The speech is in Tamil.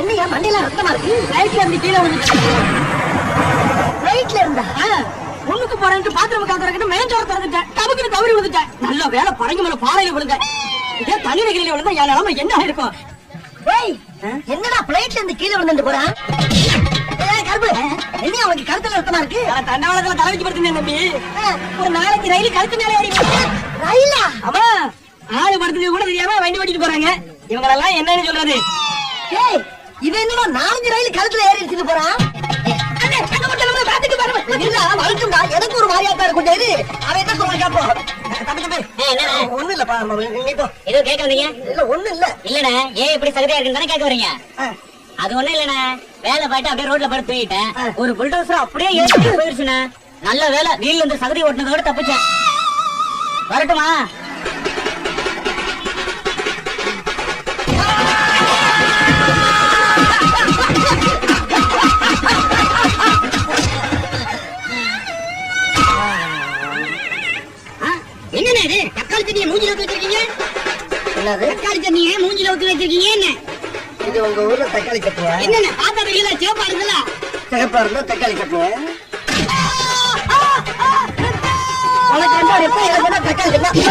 என்னையா மண்டையில ரத்தமா இருக்கு? ரைட்ல இருந்து கீழே விழுந்துச்சு. ரைட்ல இருந்தா ஒண்ணுக்கு போறேன்ட்டு பாத்ரூம் காத்துறக்கிட்டு மேஞ்சோர திறந்துட்டேன். டபுக்குன்னு தவறி விழுந்துட்டேன். நல்ல வேலை பழங்கி மேல பாறையில விழுந்தேன். இதே தண்ணி நெகிழில விழுந்தா என் நிலைமை என்ன ஆயிருக்கும்? ஏய், என்னடா பிளைட்ல இருந்து கீழே விழுந்துட்டு போறான்? கருப்பு என்ன அவனுக்கு கருத்துல ரத்தமா இருக்கு? தண்டவாளத்துல தலைவச்சு படுத்துனேன் தம்பி. ஒரு நாளைக்கு ரயில் கழுத்து மேலே ஏறி ரயிலா? ஆமா, ஆளு படுத்துக்க கூட தெரியாம வண்டி ஓட்டிட்டு போறாங்க. இவங்களெல்லாம் என்னன்னு சொல்றது? ஏய், இவன் என்னடா 4 ரயில் கழுத்துல ஏறி எடுத்துட்டு போறான்? எனக்கு ஒரு மாதிரியா இருக்கும். அவன் என்ன சொல்றான் கேப்போ. ஒண்ணு இல்லப்பா, ஏதோ கேட்க வந்தீங்க. இல்ல ஒண்ணு இல்ல. இல்லண்ணே, ஏன் இப்படி சகதியா இருக்குன்னு தானே கேட்க வரீங்க? அது ஒண்ணும் இல்லண்ணே, வேலை பாட்டு அப்படியே ரோட்ல படுத்து தூக்கிட்டேன். ஒரு புல்டோசர் அப்படியே ஏறிட்டு போயிருச்சுண்ணே. நல்ல வேலை வீல்ல இருந்து சகதி ஓட்டினதோட தப்பிச்சேன். வரட்டுமா? என்னண்ணே இது? தக்காளி தண்ணியை மூஞ்சில ஊத்தி வச்சிருக்கீங்க? தக்காளி தண்ணியை மூஞ்சில ஊத்தி வச்சிருக்கீங்க என்ன? இது உங்க ஊர்ல தக்காளி சட்னியா? என்னண்ணே பார்த்தா தெரியல, சிவப்பா இருக்குல்ல? சிவப்பா இருந்தா தக்காளி சட்னியா? உனக்கு என்ன எப்ப எனக்கு தக்காளி சட்னி